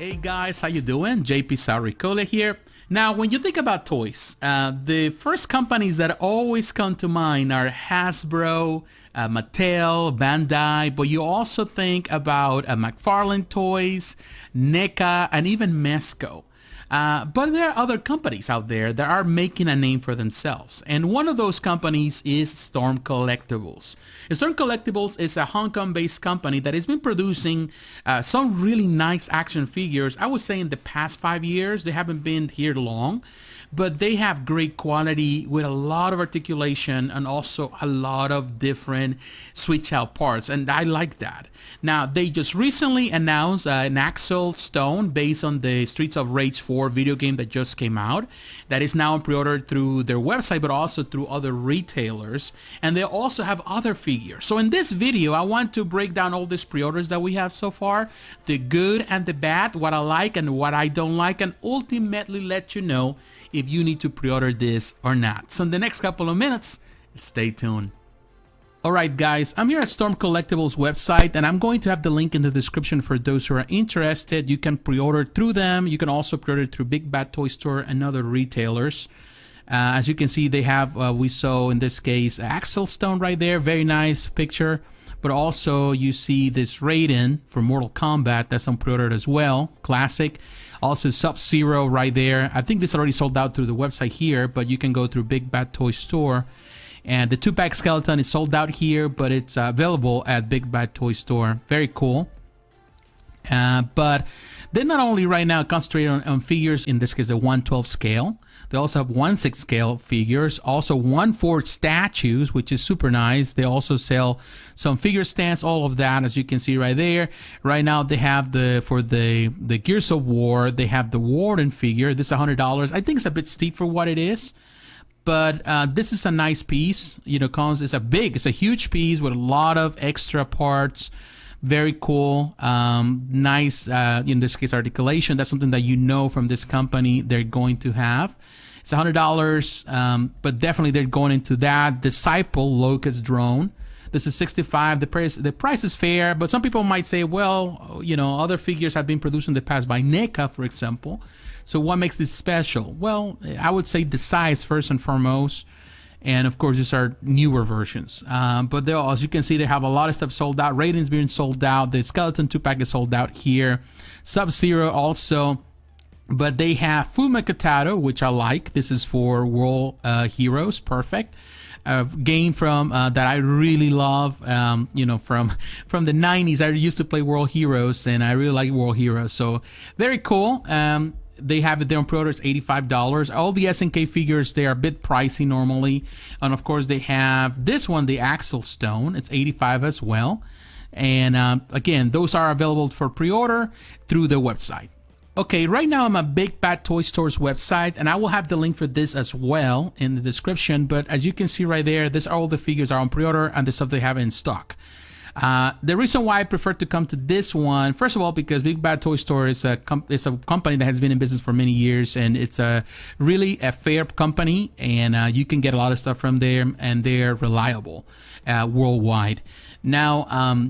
Hey guys, how you doing? jpsarrireviews here. Now, when you think about toys, the first companies that always come to mind are Hasbro, Mattel, Bandai, but you also think about McFarlane Toys, NECA, and even Mezco. But there are other companies out there that are making a name for themselves. And one of those companies is Storm Collectibles. Storm Collectibles is a Hong Kong-based company that has been producing some really nice action figures. I would say in the past 5 years. They haven't been here long, but they have great quality with a lot of articulation and also a lot of different switch out parts, and I like that. Now, they just recently announced an Axel Stone based on the Streets of Rage 4 video game that just came out, that is now pre-ordered through their website but also through other retailers, and they also have other figures. So in this video, I want to break down all these pre-orders that we have so far, the good and the bad, what I like and what I don't like, and ultimately let you know if you need to pre-order this or not. So in the next couple of minutes, stay tuned. Alright guys, I'm here at Storm Collectibles website, and I'm going to have the link in the description for those who are interested. You can pre-order through them. You can also pre-order through Big Bad Toy Store and other retailers. As you can see, they have, we saw in this case, Axel Stone right there. Very nice picture. But also you see this Raiden for Mortal Kombat. That's on pre-order as well. Classic. Also Sub-Zero right there. I think this already sold out through the website here, but you can go through Big Bad Toy Store. And the 2-pack skeleton is sold out here, but it's available at Big Bad Toy Store. Very cool. But they're not only right now concentrating on figures, in this case the 1/12 scale. They also have 1/6 scale figures, also 1/4 statues, which is super nice. They also sell some figure stands, all of that, as you can see right there. Right now they have for the Gears of War, they have the Warden figure. This is $100. I think it's a bit steep for what it is. But this is a nice piece, you know, it's a huge piece with a lot of extra parts. Very cool. Nice, in this case, articulation. That's something that you know from this company they're going to have. It's $100, but definitely they're going into that. Disciple Locust Drone. This is $65. The price is fair, but some people might say, well, you know, other figures have been produced in the past by NECA, for example. So what makes this special? Well, I would say the size first and foremost. And of course, these are newer versions. But as you can see, they have a lot of stuff sold out. Raiden's being sold out. The Skeleton 2-pack is sold out here. Sub-Zero also. But they have Fuma Katato, which I like. This is for World Heroes. Perfect. Game from that I really love. You know, from the 90s. I used to play World Heroes, and I really like World Heroes. So very cool. They have it there on pre-order. It's $85. All the SNK figures, they are a bit pricey normally. And of course, they have this one, the Axel Stone. It's $85 as well. And again, those are available for pre-order through the website. Okay, right now I'm at Big Bad Toy Store's website, and I will have the link for this as well in the description. But as you can see right there, all the figures are on pre-order and the stuff they have in stock. The reason why I prefer to come to this one, first of all, because Big Bad Toy Store is a company that has been in business for many years, and it's really a fair company, and you can get a lot of stuff from there, and they're reliable worldwide. Now,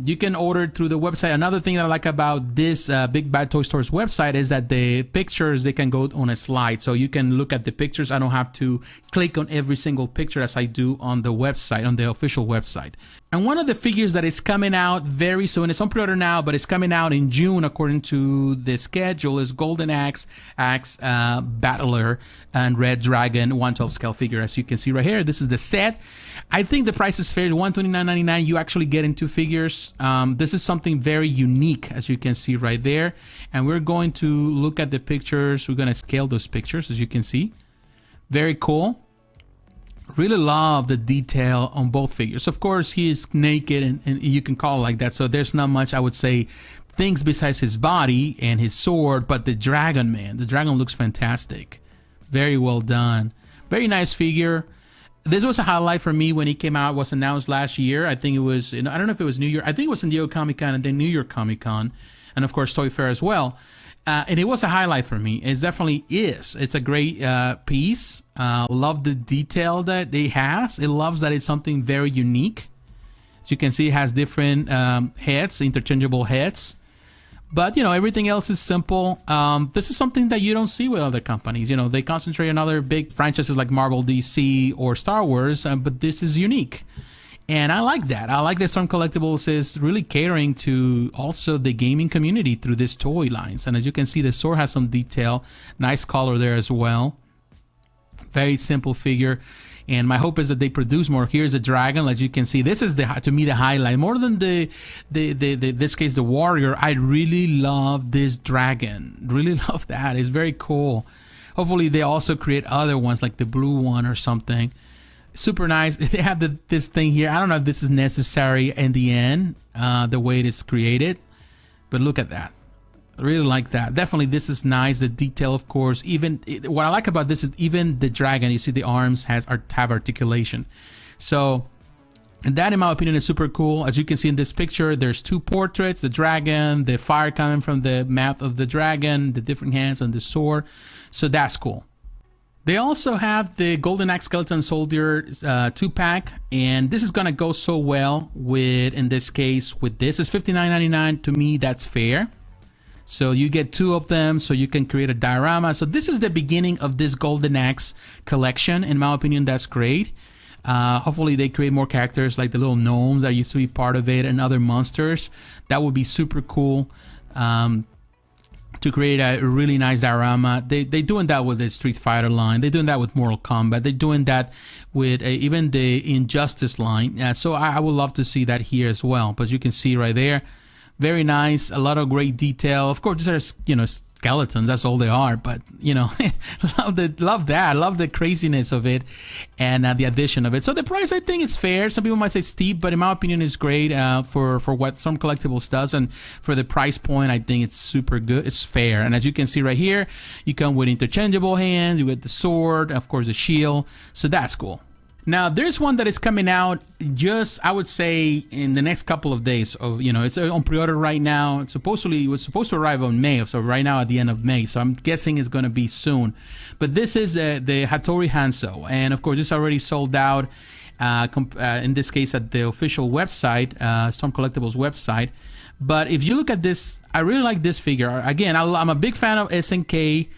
you can order through the website. Another thing that I like about this Big Bad Toy Store's website is that the pictures, they can go on a slide. So you can look at the pictures. I don't have to click on every single picture as I do on the website, on the official website. And one of the figures that is coming out very soon, it's on pre-order now, but it's coming out in June according to the schedule, is Golden Axe, Battler, and Red Dragon 1/12 scale figure. As you can see right here, this is the set. I think the price is fair, $129.99. You actually get in 2 figures. This is something very unique, as you can see right there. And we're going to look at the pictures. We're going to scale those pictures, as you can see. Very cool. Really love the detail on both figures. Of course, he is naked, and you can call it like that. So there's not much, I would say, things besides his body and his sword. But the dragon, man, the dragon looks fantastic. Very well done. Very nice figure. This was a highlight for me when he came out. Was announced last year. I think it was, I don't know if it was New York. I think it was San Diego Comic Con and then New York Comic Con, and of course Toy Fair as well. And it was a highlight for me. It definitely is. It's a great piece. Love the detail that it has. It loves that it's something very unique. As you can see, it has different heads, interchangeable heads. But, you know, everything else is simple. This is something that you don't see with other companies. You know, they concentrate on other big franchises like Marvel, DC, or Star Wars, but this is unique. And I like that. I like that Storm Collectibles is really catering to also the gaming community through these toy lines. And as you can see, the sword has some detail. Nice color there as well. Very simple figure. And my hope is that they produce more. Here's a dragon, as you can see. This is to me the highlight. More than this case, the warrior. I really love this dragon. Really love that. It's very cool. Hopefully they also create other ones like the blue one or something. Super nice. They have this thing here. I don't know if this is necessary in the end, the way it is created, but look at that. I really like that. Definitely this is nice. The detail, of course. What I like about this is even the dragon, you see the arms have articulation. So that, in my opinion, is super cool. As you can see in this picture, there's two portraits, the dragon, the fire coming from the mouth of the dragon, the different hands on the sword. So that's cool. They also have the Golden Axe Skeleton Soldier 2-pack, and this is gonna go so well with, in this case, with this. It's $59.99. To me, that's fair. So you get two of them, so you can create a diorama. So this is the beginning of this Golden Axe collection. In my opinion, that's great. Hopefully they create more characters like the little gnomes that used to be part of it and other monsters. That would be super cool. To create a really nice diorama. They're doing that with the Street Fighter line. They're doing that with Mortal Kombat. They're doing that with even the Injustice line. So I would love to see that here as well. But you can see right there, very nice. A lot of great detail. Of course, these are, you know, skeletons. That's all they are. But, you know, love that. Love the craziness of it and the addition of it. So the price, I think, is fair. Some people might say steep, but in my opinion, it's great for what Storm Collectibles does. And for the price point, I think it's super good. It's fair. And as you can see right here, you come with interchangeable hands. You get the sword, of course, the shield. So that's cool. Now, there's one that is coming out just, I would say, in the next couple of days. You know, it's on pre-order right now. It was supposed to arrive on May, so right now at the end of May. So I'm guessing it's going to be soon. But this is the Hattori Hanzo. And, of course, it's already sold out, in this case, at the official website, Storm Collectibles website. But if you look at this, I really like this figure. Again, I'm a big fan of SNK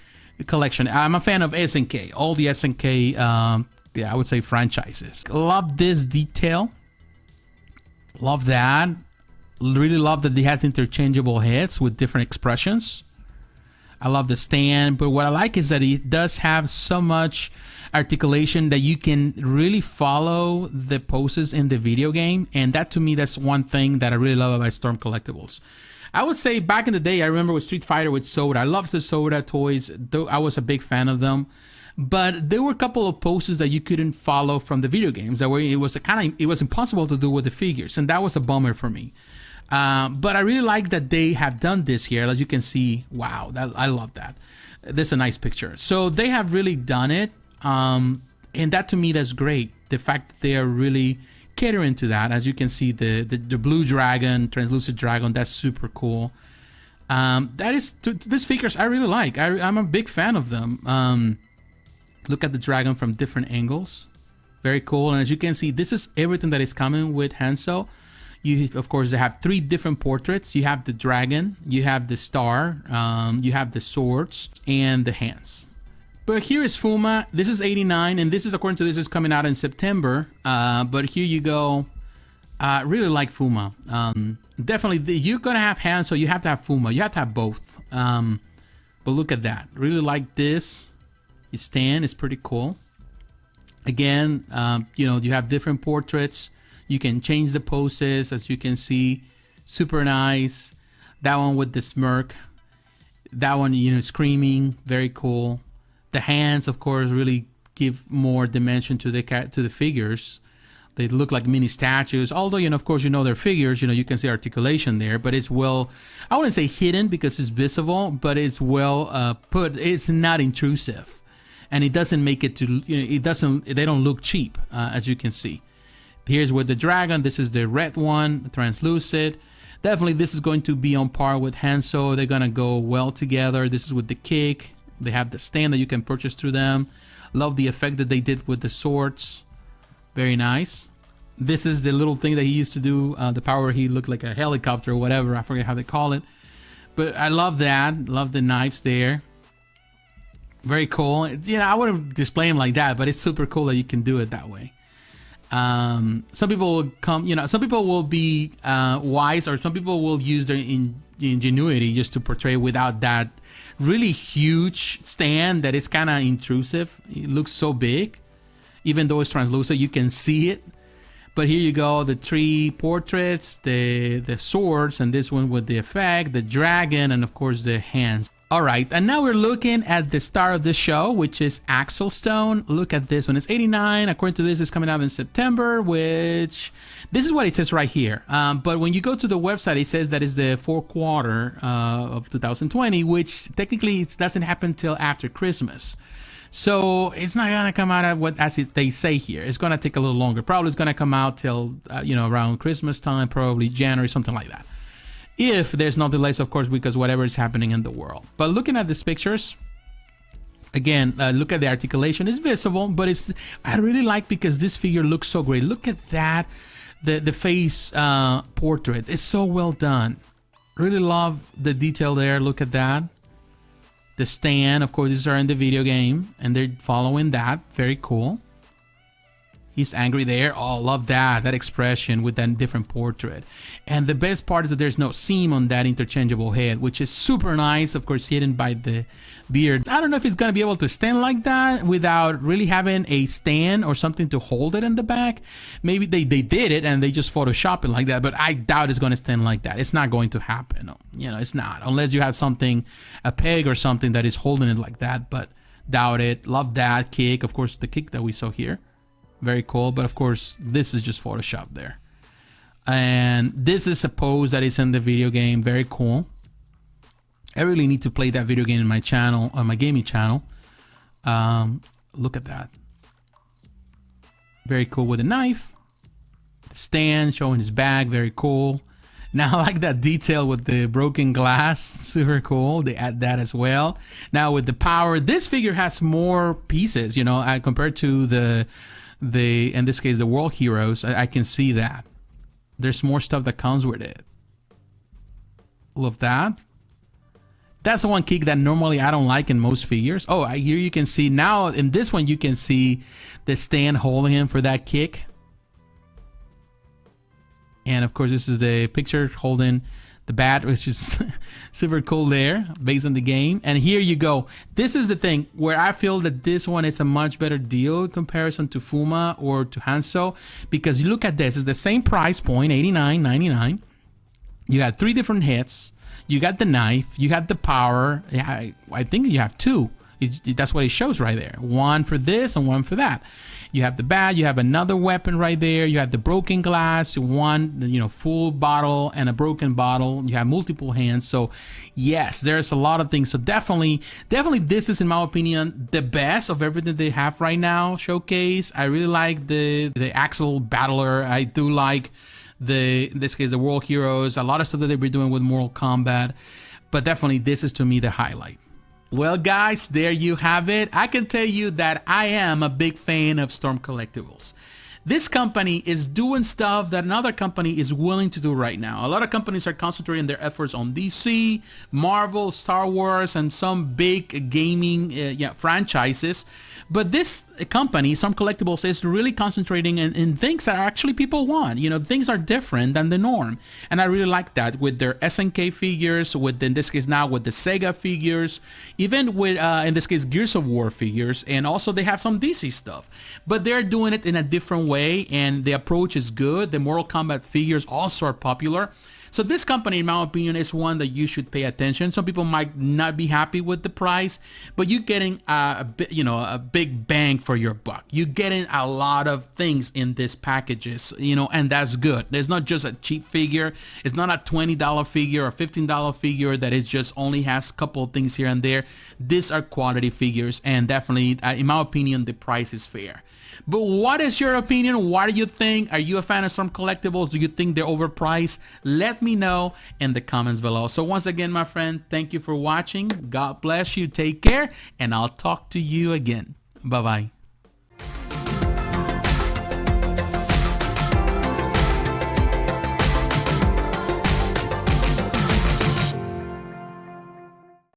collection. I'm a fan of SNK, all the SNK I would say franchises. Love this detail. Love that. Really love that he has interchangeable heads with different expressions. I love the stand, but what I like is that he does have so much articulation that you can really follow the poses in the video game, and that, to me, that's one thing that I really love about Storm Collectibles. I would say back in the day, I remember with Street Fighter with Soda. I loved the Soda toys, though I was a big fan of them. But there were a couple of poses that you couldn't follow from the video games. That way, it was impossible to do with the figures, and that was a bummer for me. But I really like that they have done this here. As you can see, wow, I love that. This is a nice picture. So they have really done it, and that, to me, that's great. The fact that they are really catering to that. As you can see, the blue dragon, translucent dragon, that's super cool. These figures I really like. I'm a big fan of them. Look at the dragon from different angles. Very cool. And as you can see, this is everything that is coming with Hanzo. Of course, they have three different portraits. You have the dragon, you have the star, you have the swords, and the hands. But here is Fuma. This is 89, and this is, according to this, is coming out in September. But here you go. I really like Fuma. Definitely, you're going to have Hanzo. You have to have Fuma. You have to have both. But look at that. Really like this. His stand is pretty cool. Again, you know, you have different portraits. You can change the poses, as you can see. Super nice. That one with the smirk. That one, you know, screaming. Very cool. The hands, of course, really give more dimension to the figures. They look like mini statues. Although, you know, of course, you know they're figures. You know, you can see articulation there, but it's well, I wouldn't say hidden because it's visible, but it's well put. It's not intrusive. And it doesn't make it to, you know, they don't look cheap, as you can see. Here's with the dragon. This is the red one, translucent. Definitely this is going to be on par with Hanzo. They're going to go well together. This is with the kick. They have the stand that you can purchase through them. Love the effect that they did with the swords. Very nice. This is the little thing that he used to do, the power he looked like a helicopter or whatever. I forget how they call it. But I love that. Love the knives there. Very cool. You know, I wouldn't display them like that, but it's super cool that you can do it that way. Some people will come, you know, some people will be wise, or some people will use their ingenuity just to portray without that really huge stand that is kind of intrusive. It looks so big, even though it's translucent, you can see it. But here you go, the 3 portraits, the swords, and this one with the effect, the dragon, and of course the hands. All right, and now we're looking at the star of the show, which is Axel Stone. Look at this one. It's 89. According to this, it's coming out in September, which this is what it says right here. But when you go to the website, it says that it's the fourth quarter of 2020, which technically it doesn't happen till after Christmas. So it's not gonna come out at as they say here. It's gonna take a little longer. Probably it's gonna come out till around Christmas time, probably January, something like that. If there's no delays, of course, because whatever is happening in the world. But looking at these pictures, again, look at the articulation. It's visible, but I really like because this figure looks so great. Look at that, the face portrait. It's so well done. Really love the detail there. Look at that. The stand, of course, these are in the video game, and they're following that. Very cool. He's angry there. Oh, love that expression with that different portrait. And the best part is that there's no seam on that interchangeable head, which is super nice. Of course, hidden by the beard. I don't know if he's gonna be able to stand like that without really having a stand or something to hold it in the back. Maybe they did it and they just Photoshop it like that, but I doubt it's gonna stand like that. It's not going to happen. You know, it's not, unless you have something, a peg or something that is holding it like that, but doubt it. Love that kick. Of course, the kick that we saw here. Very cool, but of course this is just Photoshop there. And this is a pose that is in the video game. Very cool. I really need to play that video game in my channel, on my gaming channel. Look at that. Very cool with a knife. The stand showing his bag. Very cool. Now I like that detail with the broken glass. Super cool. They add that as well. Now with the power, this figure has more pieces, you know, compared to the in this case the World Heroes. I can see that there's more stuff that comes with it. Love that. That's the one kick that normally I don't like in most figures. Oh, here you can see now in this one you can see the stand holding him for that kick. And of course this is the picture holding the bat, which is super cool there based on the game. And here you go. This is the thing where I feel that this one is a much better deal in comparison to Fuma or to Hanzo, because you look at this, it's the same price point, $89.99. You got 3 different hits. You got the knife. You got the power. Yeah, I think you have 2. That's what it shows right there. 1 for this and 1 for that. You have the bat, you have another weapon right there, you have the broken glass, 1 full bottle and a broken bottle, you have multiple hands. So yes, there's a lot of things. So definitely this is, in my opinion, the best of everything they have right now showcase. I really like the Axel Battler. I do like in this case the World Heroes, a lot of stuff that they've been doing with Mortal Kombat, but definitely this is to me the highlight. Well guys, there you have it. I can tell you that I am a big fan of Storm Collectibles. This company is doing stuff that another company is willing to do right now. A lot of companies are concentrating their efforts on DC, Marvel, Star Wars, and some big gaming franchises. But this company, Storm Collectibles, is really concentrating in things that actually people want. You know, things are different than the norm. And I really like that with their SNK figures, with, in this case now, with the Sega figures, even with, in this case, Gears of War figures. And also they have some DC stuff. But they're doing it in a different way, and the approach is good. The Mortal Kombat figures also are popular. So this company, in my opinion, is one that you should pay attention. Some people might not be happy with the price, but you're getting a big bang for your buck. You're getting a lot of things in these packages, and that's good. There's not just a cheap figure. It's not a $20 figure or $15 figure that it just only has a couple of things here and there. These are quality figures, and definitely, in my opinion, the price is fair. But what is your opinion? What do you think? Are you a fan of Storm Collectibles? Do you think they're overpriced? Let me know in the comments below. So once again, my friend, thank you for watching. God bless you. Take care, and I'll talk to you again. Bye-bye.